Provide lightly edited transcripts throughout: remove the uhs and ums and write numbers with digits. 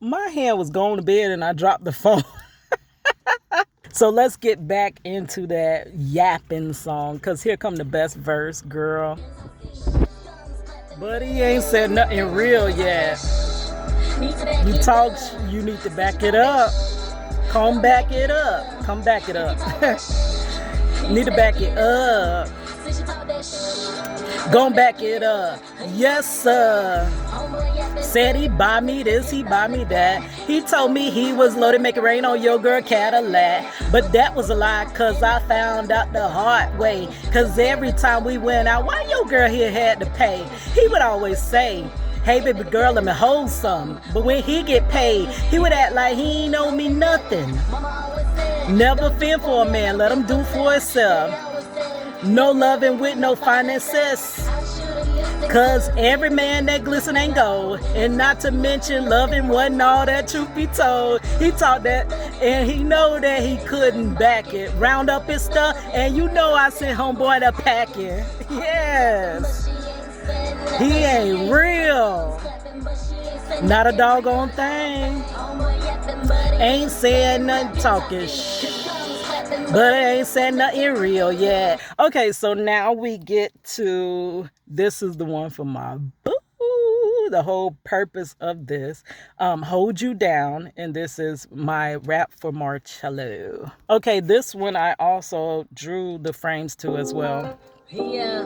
My hand was going to bed and I dropped the phone. So let's get back into that yapping song, because here come the best verse, girl. But he ain't said nothing real yet. You talk, you need to back it up. Come back it up. Come back it up. Need to back it up. Gon' back it up. Yes, sir. Said he buy me this, he buy me that. He told me he was loaded, make it rain on your girl Cadillac. But that was a lie, cause I found out the hard way. Cause every time we went out, why your girl here had to pay? He would always say, hey baby girl, let me hold some. But when he get paid, he would act like he ain't owe me nothing. Never fend for a man, let him do for himself. No loving with no finances. Cause every man that glisten ain't gold. And not to mention loving wasn't all that, truth be told. He taught that and he know that he couldn't back it. Round up his stuff and you know I sent homeboy to pack it. Yes. He ain't real. Not a doggone thing. Ain't saying nothing, talking shit. But I ain't said nothing real yet. Okay, so now we get to, this is the one for my boo. The whole purpose of this, Hold You Down. And this is my rap for Marcello. Okay, this one I also drew the frames to as well. Yeah.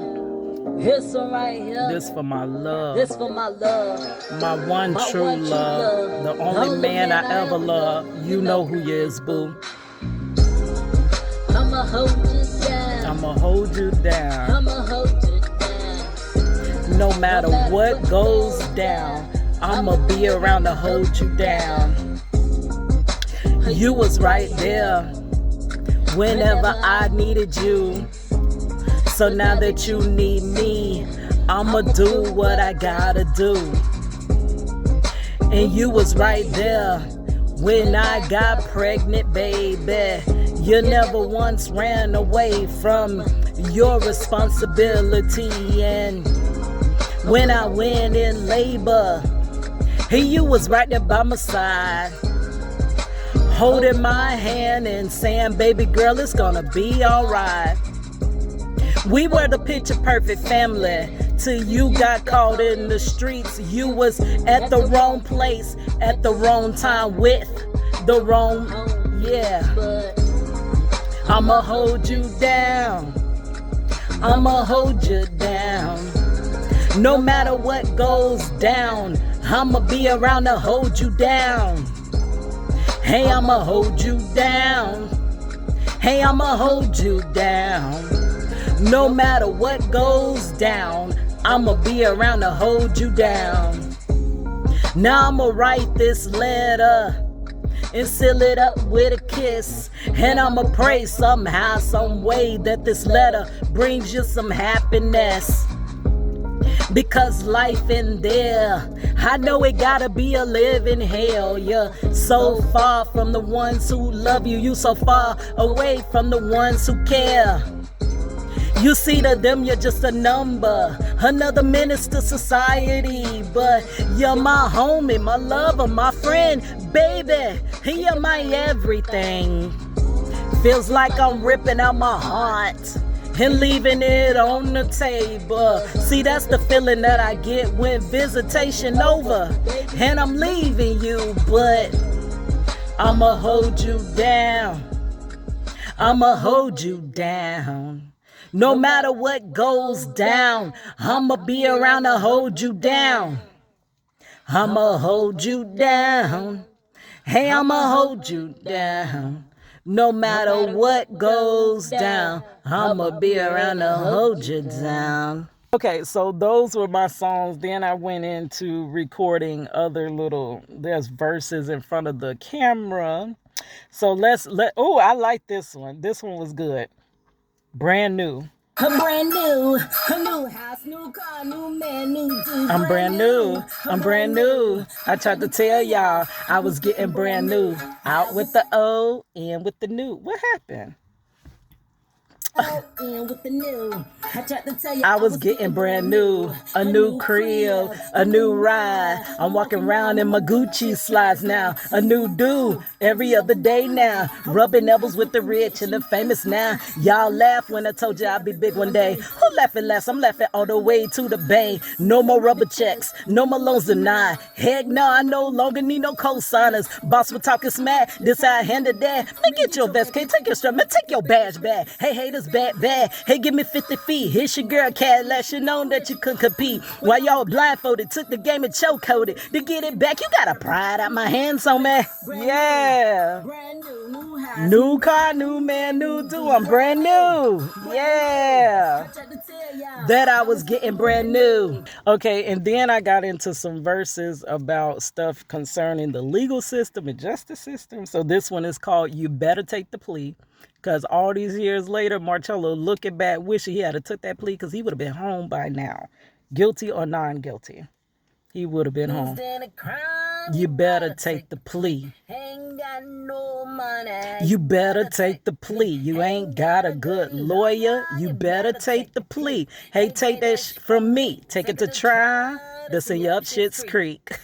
This one right here. This for my love. This for my love. My one true love. The only man I ever loved. You know who you is, boo. I'ma hold you down. I'ma hold you down. I'ma hold you down. No matter what goes down, I'ma be around to hold you down. You was right there whenever I needed you. So now that you need me, I'ma do what I gotta do. And you was right there when I got pregnant, baby. You never once ran away from your responsibility. And when I went in labor, you was right there by my side, holding my hand and saying, baby girl, it's gonna be alright. We were the picture perfect family till you got caught in the streets. You was at the wrong place at the wrong time with the wrong, yeah. I'ma hold you down. I'ma hold you down. No matter what goes down, I'ma be around to hold you down. Hey, I'ma hold you down. Hey, I'ma hold you down. No matter what goes down, I'ma be around to hold you down. Now I'ma write this letter and seal it up with a kiss. And I'ma pray somehow, some way that this letter brings you some happiness. Because life in there, I know it gotta be a living hell. You're so far from the ones who love you. You so far away from the ones who care. You see to them you're just a number, another menace to society. But you're my homie, my lover, my friend, baby. You're my everything. Feels like I'm ripping out my heart and leaving it on the table. See, that's the feeling that I get when visitation over and I'm leaving you. But I'ma hold you down. I'ma hold you down. No matter what goes down, I'ma be around to hold you down. I'ma hold you down. Hey, I'ma hold you down. No matter what goes down, I'ma be around to hold you down. Okay, so those were my songs. Then I went into recording other there's verses in front of the camera. So oh, I like this one. This one was good. Brand new. I'm brand new. A new house, new car, new man, new dude. I'm brand new. I'm brand new. I tried to tell y'all I was getting brand new. Out with the old, in with the new. What happened? All in with the new. I tried to tell you I was getting brand new, a new crib, a new ride. I'm walking around in my Gucci slides now, a new dude every other day now. Rubbing elbows with the rich and the famous now. Y'all laugh when I told you I'd be big one day. Who laughing less? I'm laughing all the way to the bank. No more rubber checks, no more loans denied. Heck no, I no longer need no co-signers. Boss was talking smack, this how I handed that. Man, get your vest, can't take your strap, man, take your badge back. Hey, haters, bad. Hey, give me 50 feet. Here's your girl, Cadillac. You know that you couldn't compete. While y'all blindfolded, took the game and chokeholded. To get it back, you gotta pry it out my hands on me. Yeah. Brand new house. New car, new man, new do. I'm brand new. Yeah. I tried to tell y'all. That I was getting brand new. Okay, and then I got into some verses about stuff concerning the legal system and justice system. So this one is called You Better Take the Plea. Because all these years later, Marcello looking back, wishing he had took that plea because he would have been home by now. Guilty or non-guilty. He would have been home. You better take the plea. Ain't got no money. You better take the plea. You ain't got a good lawyer. You better take the plea. Hey, take that from me. Take it to trial. This in up Schitt's Creek.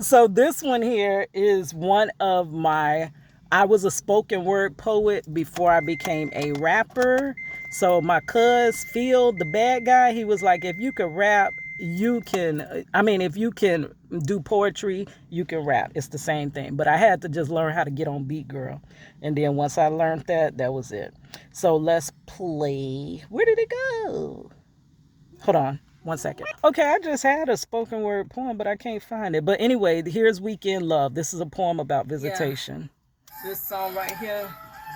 So this one here is one of my... I was a spoken word poet before I became a rapper. So my cuz Phil, the bad guy, he was like, if you can rap, you can, if you can do poetry, you can rap. It's the same thing. But I had to just learn how to get on beat, girl. And then once I learned that, that was it. So let's play. Where did it go? Hold on. 1 second. Okay, I just had a spoken word poem, but I can't find it. But anyway, here's Weekend Love. This is a poem about visitation. This song right here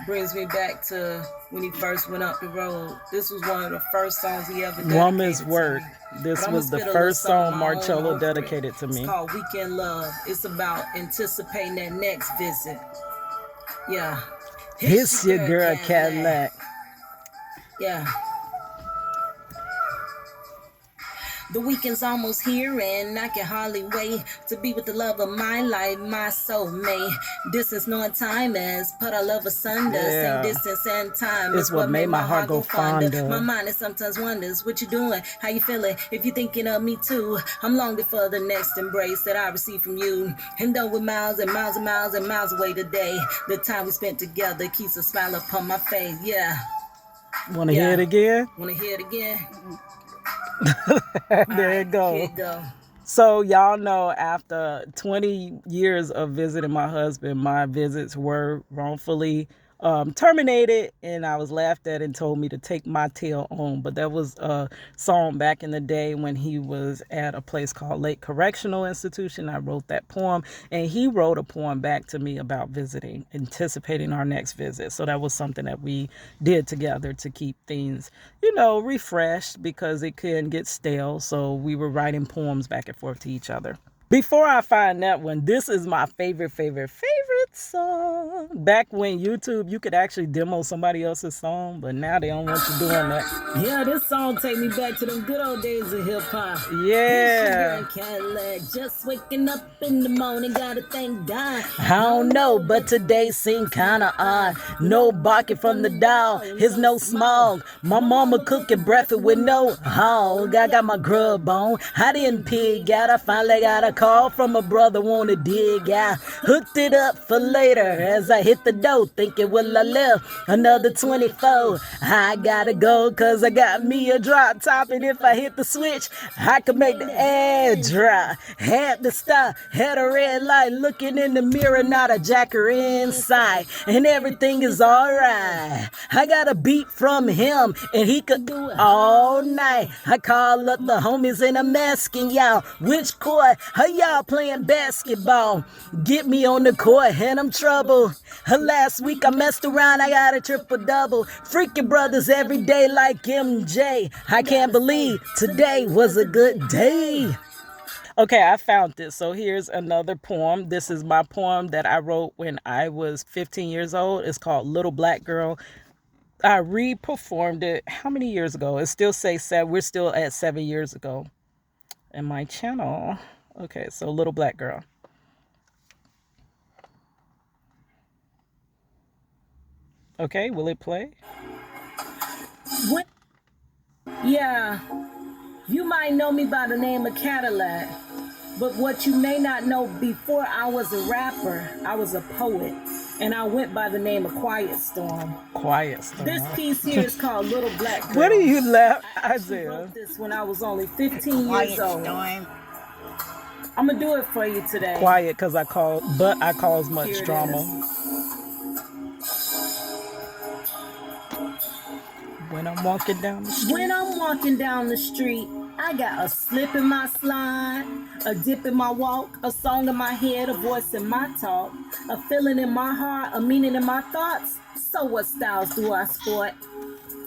brings me back to when he first went up the road. This was one of the first songs he ever dedicated. Woman's Work. This was the first song Marcello dedicated to me. It's called Weekend Love. It's about anticipating that next visit. Yeah. It's your girl Cadillac. Yeah. The weekend's almost here and I can hardly wait to be with the love of my life, my soulmate. Distance knowing time is put our love asunder. Yeah. Same distance and time is what made my heart go fonder. My mind is sometimes wonders what you doing, how you feeling, if you're thinking of me too. I'm longing for the next embrace that I receive from you. And though we're miles and miles and miles and miles away today, the time we spent together keeps a smile upon my face. Yeah. Wanna hear it again? Wanna hear it again? There it go. So y'all know after 20 years of visiting my husband, my visits were wrongfully terminated, and I was laughed at and told me to take my tail on. But that was a song back in the day when he was at a place called Lake Correctional Institution. I wrote that poem, and he wrote a poem back to me about visiting, anticipating our next visit. So that was something that we did together to keep things, refreshed, because it couldn't get stale. So we were writing poems back and forth to each other. Before I find that one, this is my favorite song. Back when YouTube, you could actually demo somebody else's song, but now they don't want you doing that. Yeah, this song take me back to them good old days of hip hop. Yeah. Cadillac, just waking up in the morning, gotta thank God. I don't know, but today seemed kinda odd. No barking from the dog, here's no smog. My mama cooking breakfast with no hog. I got my grub on, I didn't pig out. I finally got a call from a brother, wanna dig out. Hooked it up for later as I hit the door, thinking, will I live another 24? I gotta go, cause I got me a drop top, and if I hit the switch, I can make the air dry. Had to stop, had a red light, looking in the mirror, not a jacker inside, and everything is alright. I got a beat from him, and he could do it all night. I call up the homies and I'm asking y'all, which court are y'all playing basketball? Get me on the court and I'm trouble. Last week I messed around, I got a triple-double. Freaking brothers every day like MJ. I can't believe today was a good day. Okay, I found this. So here's another poem. This is my poem that I wrote when I was 15 years old. It's called Little Black Girl. I re-performed it how many years ago? It still says 7. We're still at 7 years ago in my channel. Okay, so Little Black Girl. Okay, will it play? When, yeah, you might know me by the name of Cadillac, but what you may not know, before I was a rapper, I was a poet, and I went by the name of Quiet Storm. Quiet Storm. This piece here is called Little Black Girl. What do you laugh, I Isaiah? wrote this when I was only 15 years old. Storm. I'm gonna do it for you today. Quiet, because I cause much Here it drama. is. When I'm walking down the street. When I'm walking down the street, I got a slip in my slide, a dip in my walk, a song in my head, a voice in my talk, a feeling in my heart, a meaning in my thoughts. So what styles do I sport?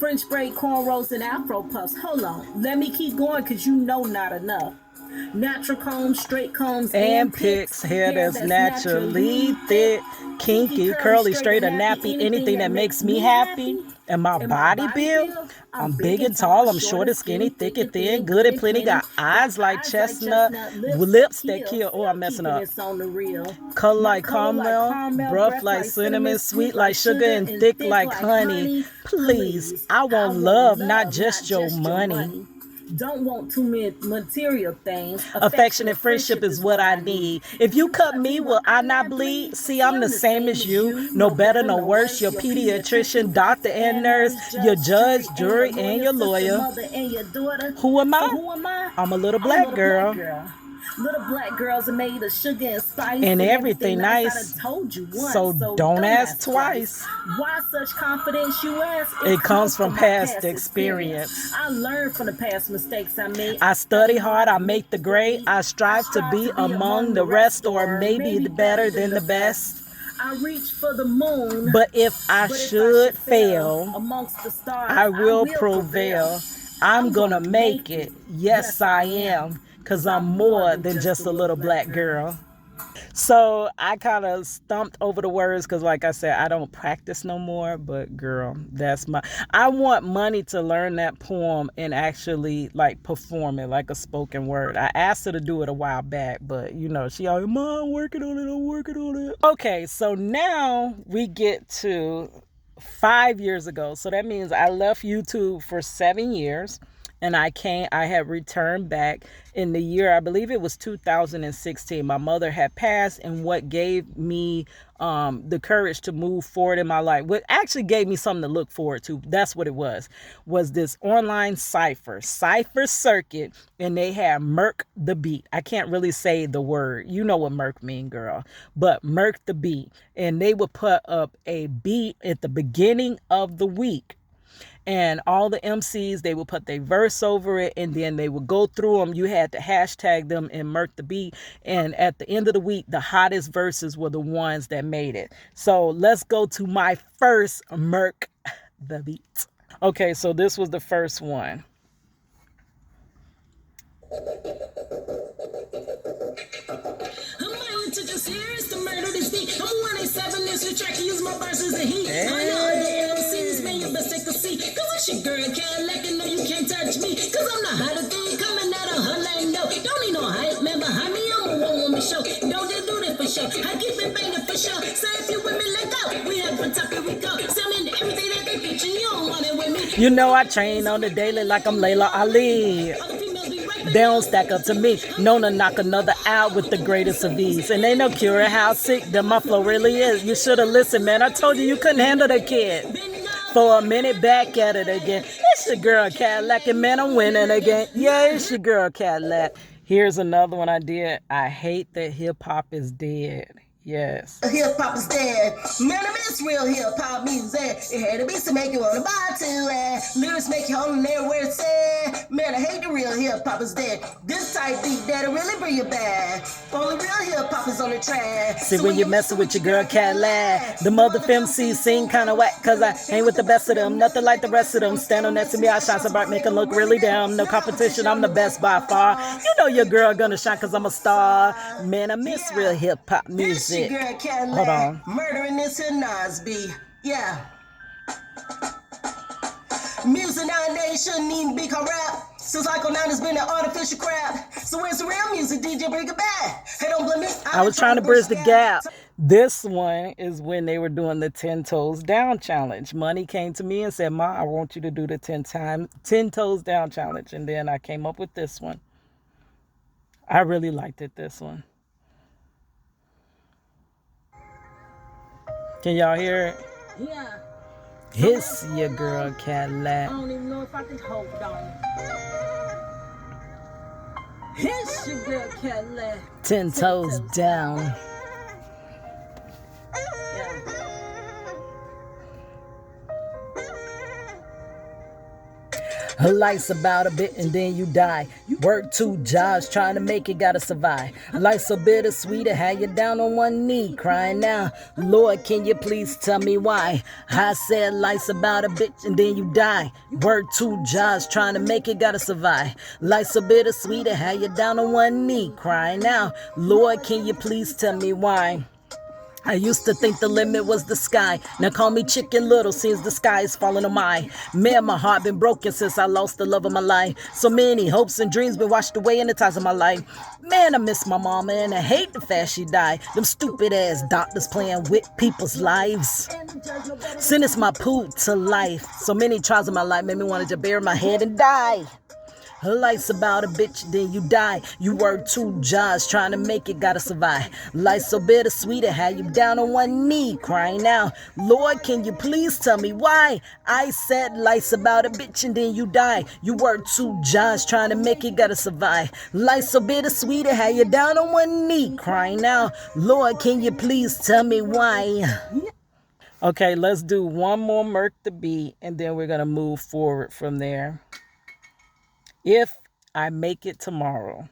French braid, cornrows, and afro puffs. Hold on, let me keep going, cause you know not enough. Natural combs, straight combs, And picks, hair that's naturally thick, kinky, curly, straight, or nappy, anything that makes me happy. And my body build, I'm big and tall, I'm short and skinny, thick and thin, good and plenty, got eyes like chestnut, lips that kill. Oh, I'm messing up. Color like caramel, rough like cinnamon, sweet like sugar, and thick like honey. Please, I want love, not just your money. Don't want too many material things. Affection and friendship is what I need. If you cut me, will I not bleed? See, I'm the same as you. No better, no worse. Your pediatrician, doctor, and nurse. Your judge, jury, and your lawyer. Who am I? I'm a little black girl. Little black girls are made of sugar and spice and everything nice. I done told you once, so don't ask twice. Why such confidence, you ask? It comes from past experience. I learned from the past mistakes I made. I study hard, I make the grade. I strive to be among the rest, or maybe better than the best. I reach for the moon, but if I should fail, amongst the stars, I will prevail. I'm gonna make it. Yes, I am. Because I'm more than just a little black girl. So I kind of stumped over the words because, like I said, I don't practice no more. But girl, I want Money to learn that poem and actually like perform it like a spoken word. I asked her to do it a while back, but you know, she always, Mom, I'm working on it. Okay, so now we get to 5 years ago. So that means I left YouTube for 7 years. And I had returned back in the year, I believe it was 2016. My mother had passed, and what gave me the courage to move forward in my life, what actually gave me something to look forward to, that's what it was this online cipher circuit, and they had Merc the Beat. I can't really say the word. You know what Merc mean, girl. But Merc the Beat. And they would put up a beat at the beginning of the week. And all the MCs, they would put their verse over it, and then they would go through them. You had to hashtag them and Merc the Beat. And at the end of the week, the hottest verses were the ones that made it. So let's go to my first Merc the Beat. Okay, so this was the first one. Your girl can't let you know you can't touch me. Cause I'm the hottest thing coming out of Orlando. Don't need no hype man behind me, I'm a one-woman show. Don't just do this for show, I keep it banging for sure. Say if you with me, let go. We have a topic, we go. Selling everything that they feature, you don't want it with me. You know I train on the daily like I'm Layla Ali. They don't stack up to me. Known to knock another out with the greatest of ease. And ain't no cure how sick that my flow really is. You should have listened, man. I told you couldn't handle the kid. For a minute, back at it again. It's your girl Cadillac, and man, I'm winning again. Yeah, it's your girl Cadillac. Here's another one I did. I hate that hip hop is dead. Yes. Hip hop is dead. Man, I miss real hip hop music. It had to be to make you wanna buy to. Lyrics make you hold in there where it's said. Man, I hate the real hip hop is dead. This type beat that'll really bring you back. Only real hip hop is on the track. See, when you're messing with your girl Cadillac, the mother MCs seem kinda whack, cause I ain't with the best of them. Nothing like the rest of them. Stand on next to me, I shine so bright, make them look really dumb. No competition, I'm the best by far. You know your girl gonna shine cause I'm a star. Man, I miss real hip hop music. Girl Cadillac, hold on. Murdering this here Nasby. Yeah. Music nowadays shouldn't even be called rap. Since Icon 9 has been an artificial crap. So where's the real music, DJ? Bring it back. Hey, don't blame me. I was trying to bridge the gap. This one is when they were doing the 10 toes down challenge. Money came to me and said, Ma, I want you to do the 10 toes down challenge. And then I came up with this one. I really liked it, this one. Can y'all hear it? Yeah. It's your girl Cadillac. I don't even know if I can hold on. It's your girl Cadillac. 10 toes down. Life's about a bit and then you die. Work 2 jobs trying to make it, gotta survive. Life's so bittersweet, it had you down on one knee, crying now. Lord, can you please tell me why? I said life's about a bitch and then you die. Work 2 jobs trying to make it, gotta survive. Life's so bittersweet, it had you down on one knee, crying now. Lord, can you please tell me why? I used to think the limit was the sky. Now call me Chicken Little, seems the sky is falling on my. Man, my heart been broken since I lost the love of my life. So many hopes and dreams been washed away in the ties of my life. Man, I miss my mama and I hate the fast she died. Them stupid ass doctors playing with people's lives. Sentenced my poo to life. So many trials in my life made me want to just bury my head and die. Life's about a bitch, then you die. You work 2 jobs trying to make it, gotta survive. Life's so bittersweet, it had you down on one knee, crying out. Lord, can you please tell me why? I said life's about a bitch and then you die. You work 2 jobs trying to make it, gotta survive. Life's so bittersweet, it had you down on one knee, crying out. Lord, can you please tell me why? Okay, let's do one more Merc the Beat and then we're gonna move forward from there. If I make it tomorrow.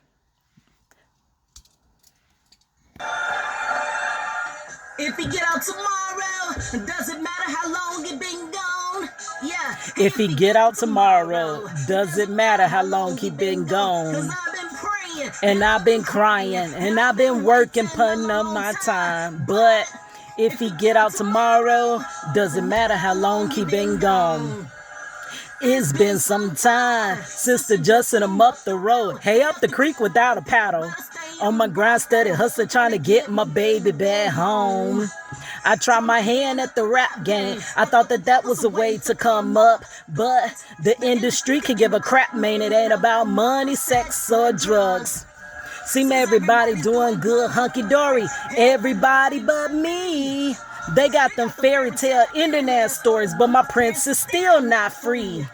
If he get out tomorrow, doesn't matter how long he been gone. Yeah. If he get out tomorrow, doesn't matter how long he been gone. 'Cause I've been praying and I've been crying and I've been working, putting up my time. But if he get out tomorrow, doesn't matter how long he been gone. It's been some time since the Justin him up the road. Hey, up the creek without a paddle. On my grind, steady hustling, trying to get my baby back home. I tried my hand at the rap game. I thought that was a way to come up. But the industry can give a crap, man. It ain't about money, sex, or drugs. Seem everybody doing good, hunky-dory. Everybody but me. They got them fairy tale internet stories, but my prince is still not free.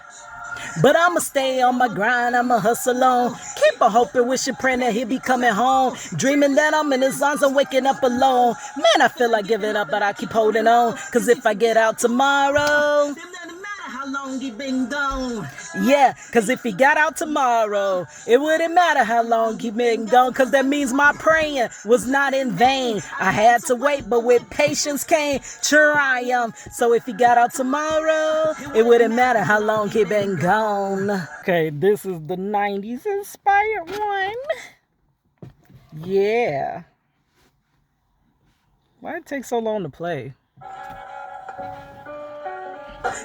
But I'ma stay on my grind, I'ma hustle on. Keep a hoping, wishing, praying that he'll be coming home. Dreaming that I'm in his arms, I'm waking up alone. Man, I feel like giving up, but I keep holding on. Cause if I get out tomorrow, it doesn't matter how long he been gone. yeah, cause if he got out tomorrow, it wouldn't matter how long he been gone. Cause that means my praying was not in vain. I had to wait, but with patience came triumph. So if he got out tomorrow, it wouldn't matter how long he been gone. Okay, this is the 90s inspired one. Yeah. Why it take so long to play?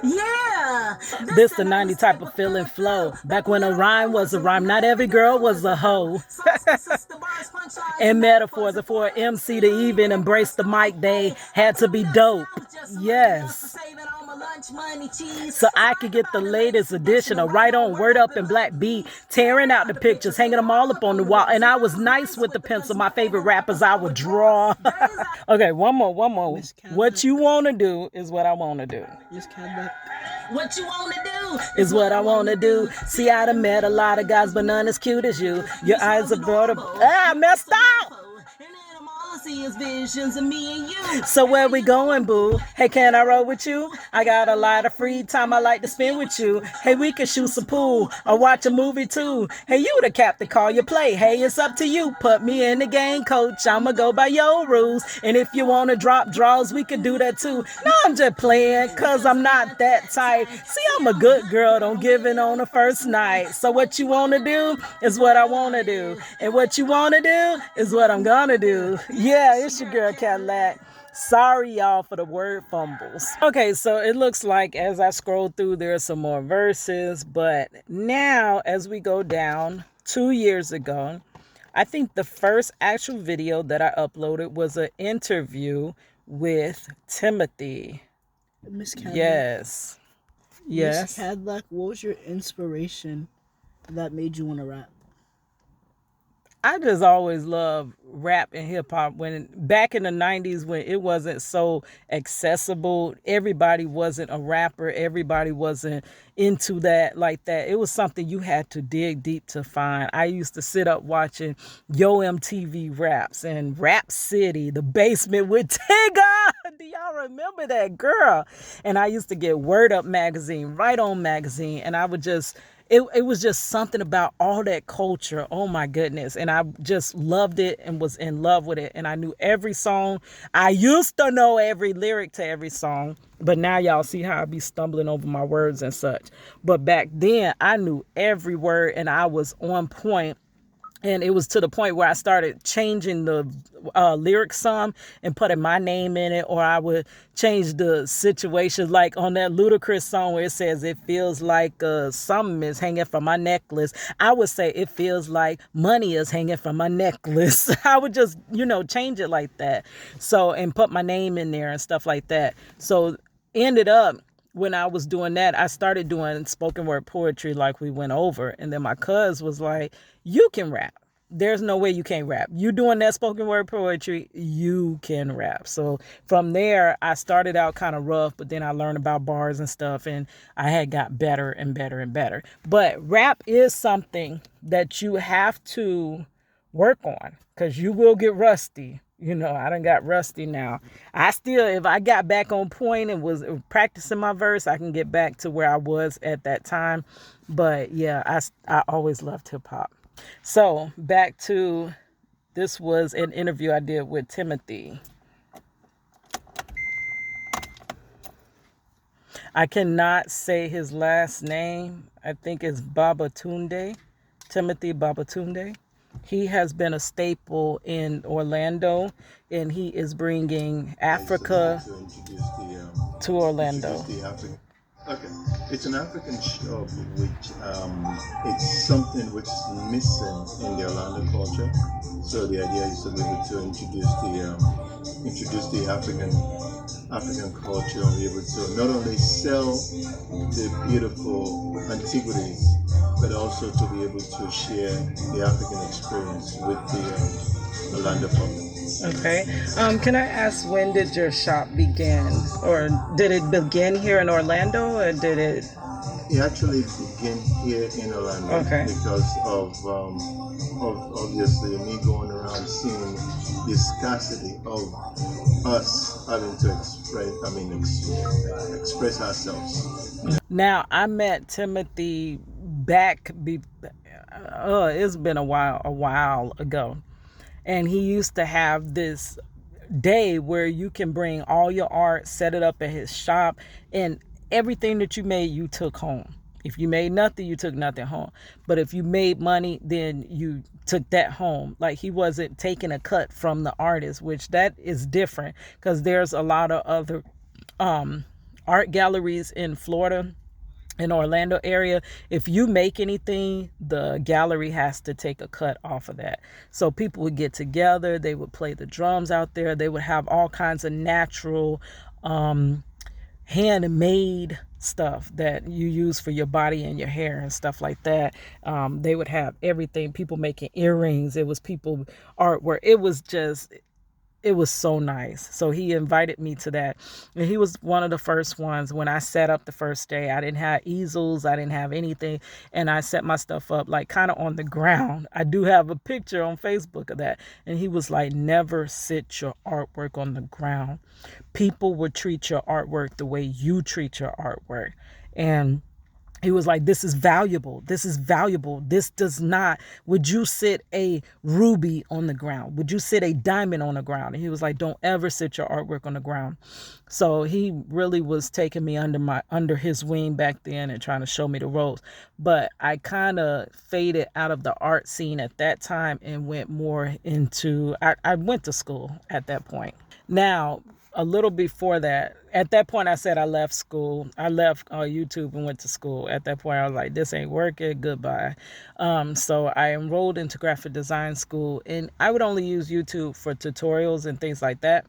Yeah. This the 90 type of feeling flow. Back when a rhyme was a rhyme, not every girl was a hoe. And metaphors are for an MC to even embrace the mic, they had to be dope. Yes. So I could get the latest edition of Right On, Word Up, and Black Beat, tearing out the pictures, hanging them all up on the wall. And I was nice with the pencil. My favorite rappers I would draw. Okay, one more. What you want to do is what I want to do. What you want to do is what I want to do. See, I done met a lot of guys, but none as cute as you. Your eyes are beautiful. I messed up. See his visions of me and you. So where we going, boo? Hey, can I roll with you? I got a lot of free time I like to spend with you. Hey, we can shoot some pool or watch a movie too. Hey, you the captain, call your play. Hey, it's up to you. Put me in the game, coach. I'ma go by your rules. And if you wanna drop draws, we can do that too. No, I'm just playing, cause I'm not that type. See, I'm a good girl, don't give in on the first night. So what you wanna do is what I wanna do. And what you wanna do is what I'm gonna do. Yeah, it's your girl Cadillac. Sorry, y'all, for the word fumbles. Okay, so it looks like as I scroll through, there are some more verses. But now, as we go down 2 years ago, I think the first actual video that I uploaded was an interview with Timothy. Miss Cadillac. Yes. Miss Yes. Cadillac, what was your inspiration that made you want to rap? I just always loved rap and hip hop. When back in the 90s, when it wasn't so accessible, everybody wasn't a rapper, everybody wasn't into that like that. It was something you had to dig deep to find. I used to sit up watching Yo MTV Raps and Rap City, The Basement with Tigger. Do y'all remember that girl? And I used to get Word Up magazine, Right On magazine, and I would just it was just something about all that culture. Oh my goodness. And I just loved it and was in love with it. And I knew every song. I used to know every lyric to every song. But now y'all see how I be stumbling over my words and such. But back then I knew every word and I was on point. And it was to the point where I started changing the lyrics some and putting my name in it, or I would change the situation, like on that Ludacris song where it says it feels like something is hanging from my necklace. I would say it feels like money is hanging from my necklace. I would just, change it like that. So, and put my name in there and stuff like that. So ended up when I was doing that, I started doing spoken word poetry like we went over. And then my cuz was like, you can rap. There's no way you can't rap. You doing that spoken word poetry, you can rap. So from there, I started out kind of rough, but then I learned about bars and stuff, and I had got better and better and better. But rap is something that you have to work on because you will get rusty. I done got rusty now. I still, if I got back on point and was practicing my verse, I can get back to where I was at that time. But yeah, I always loved hip hop. So back to, this was an interview I did with Timothy. I cannot say his last name. I think it's Babatunde, Timothy Babatunde. He has been a staple in Orlando, and he is bringing Africa to Orlando. Okay, it's an African shop which it's something which is missing in the Orlando culture. So the idea is to be able to introduce the African culture and be able to not only sell the beautiful antiquities, but also to be able to share the African experience with the Orlando public. Okay. Can I ask, when did your shop begin? Or did it begin here in Orlando, or did it? It actually began here in Orlando. Okay. Because of obviously me going around seeing the scarcity of us having to express ourselves. Now, I met Timothy it's been a while ago. And he used to have this day where you can bring all your art, set it up at his shop, and everything that you made, you took home. If you made nothing, you took nothing home. But if you made money, then you took that home. Like, he wasn't taking a cut from the artist, which that is different because there's a lot of other art galleries in Florida, in Orlando area. If you make anything, the gallery has to take a cut off of that. So people would get together, they would play the drums out there, they would have all kinds of natural handmade stuff that you use for your body and your hair and stuff like that. They would have everything, people making earrings, it was people artwork, it was so nice. So he invited me to that. And he was one of the first ones. When I set up the first day, I didn't have easels. I didn't have anything. And I set my stuff up like kind of on the ground. I do have a picture on Facebook of that. And he was like, never sit your artwork on the ground. People would treat your artwork the way you treat your artwork. And he was like, this is valuable. This is valuable. This does not. Would you sit a ruby on the ground? Would you sit a diamond on the ground? And he was like, don't ever sit your artwork on the ground. So he really was taking me under his wing back then and trying to show me the ropes. But I kind of faded out of the art scene at that time and went more into, I went to school at that point. Now, a little before that. At that point, I said I left school. I left YouTube and went to school. At that point, I was like, this ain't working. Goodbye. So I enrolled into graphic design school, and I would only use YouTube for tutorials and things like that.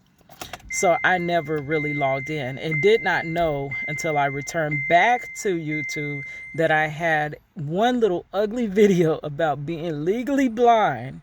So I never really logged in and did not know until I returned back to YouTube that I had one little ugly video about being legally blind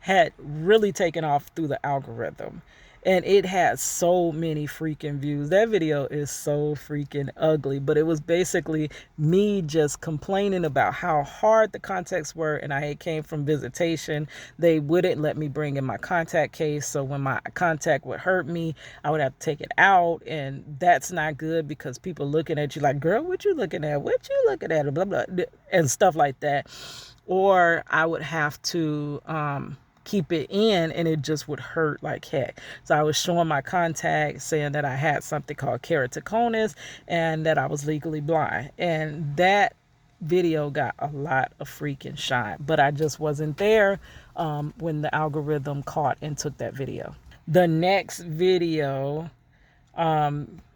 had really taken off through the algorithm. And it had so many freaking views. That video is so freaking ugly. But it was basically me just complaining about how hard the contacts were. And I came from visitation. They wouldn't let me bring in my contact case. So when my contact would hurt me, I would have to take it out. And that's not good because people looking at you like, girl, what you looking at? What you looking at? Blah, blah, and stuff like that. Or I would have to keep it in and it just would hurt like heck. So I was showing my contact saying that I had something called keratoconus and that I was legally blind. And that video got a lot of freaking shine, but I just wasn't there when the algorithm caught and took that video. The next video,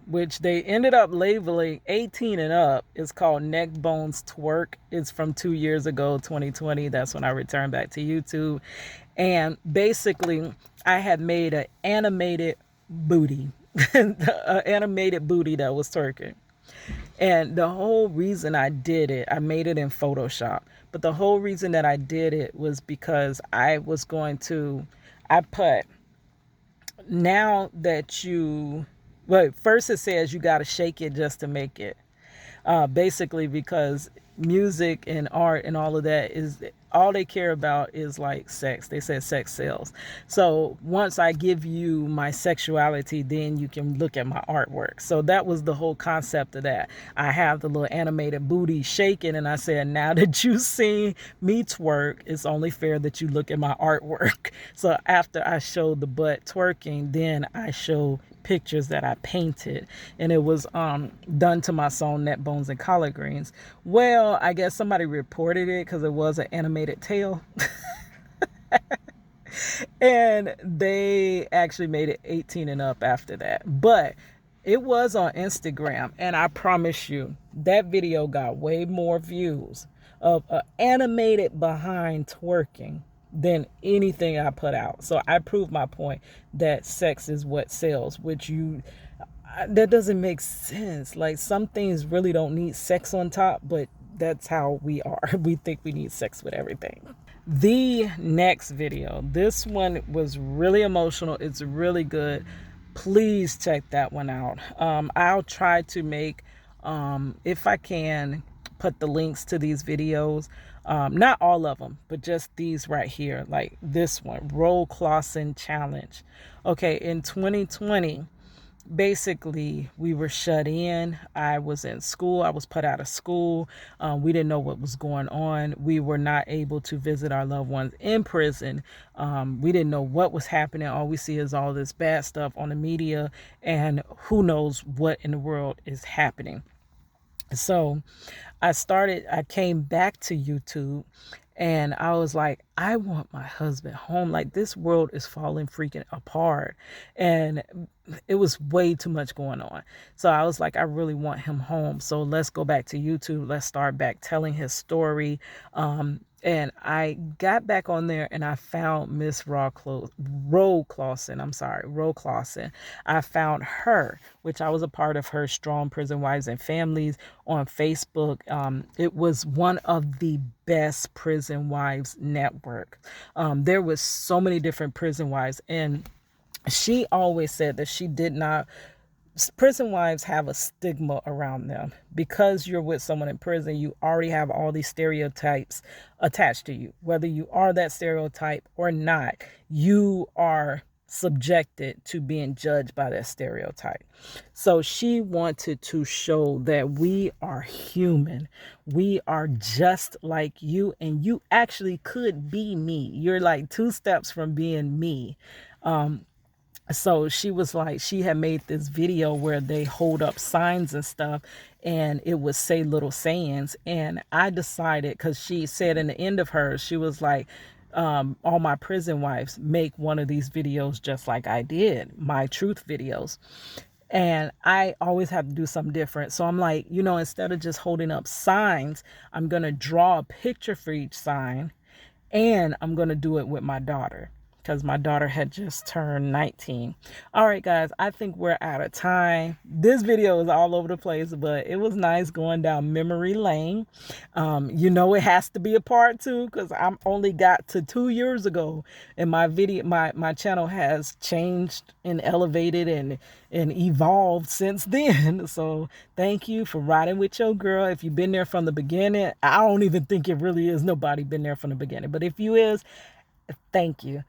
which they ended up labeling 18 and up, is called Neck Bones Twerk. It's from 2 years ago, 2020. That's when I returned back to YouTube. And basically, I had made an animated booty, an animated booty that was twerking. And the whole reason I did it, I made it in Photoshop. But the whole reason that I did it was because I put, now that first it says you got to shake it just to make it. Basically because music and art and all of that is all they care about is like sex. They said sex sells. So once I give you my sexuality, then you can look at my artwork. So that was the whole concept of that. I have the little animated booty shaking and I said, now that you see me twerk, it's only fair that you look at my artwork. So after I showed the butt twerking, then I showed pictures that I painted, and it was done to my song Neck Bones and Collard Greens. Well, I guess somebody reported it because it was an animated tail. And they actually made it 18 and up after that. But it was on Instagram, and I promise you that video got way more views of an animated behind twerking than anything I put out. So I proved my point that sex is what sells, which that doesn't make sense. Like, some things really don't need sex on top, but that's how we are. We think we need sex with everything. The next video, this one was really emotional. It's really good. Please check that one out. I'll try to make, if I can, put the links to these videos. Not all of them, but just these right here. Like this one, Roll Clausen Challenge. Okay, in 2020, basically we were shut in. I was in school. I was put out of school. We didn't know what was going on. We were not able to visit our loved ones in prison. We didn't know what was happening. All we see is all this bad stuff on the media, and who knows what in the world is happening. So I came back to YouTube, and I was like, I want my husband home. Like, this world is falling freaking apart. And it was way too much going on. So I was like, I really want him home. So let's go back to YouTube. Let's start back telling his story. And I got back on there and I found Miss Roll Clausen. I found her, which I was a part of her Strong Prison Wives and Families on Facebook. It was one of the best prison wives network. There was so many different prison wives, and she always said that prison wives have a stigma around them. Because you're with someone in prison, you already have all these stereotypes attached to you. Whether you are that stereotype or not, you are subjected to being judged by that stereotype. So she wanted to show that we are human. We are just like you, and you actually could be me. You're like 2 steps from being me. So she was like, she had made this video where they hold up signs and stuff, and it would say little sayings. And I decided, because she said in the end of hers, she was like, all my prison wives make one of these videos just like I did, my truth videos. And I always have to do something different. So I'm like, instead of just holding up signs, I'm going to draw a picture for each sign, and I'm going to do it with my daughter because my daughter had just turned 19. All right, guys, I think we're out of time. This video is all over the place, but it was nice going down memory lane. It has to be a part 2 because I'm only got to 2 years ago, and my channel has changed and elevated and evolved since then. So thank you for riding with your girl. If you've been there from the beginning, I don't even think it really is nobody been there from the beginning, but if you is, thank you.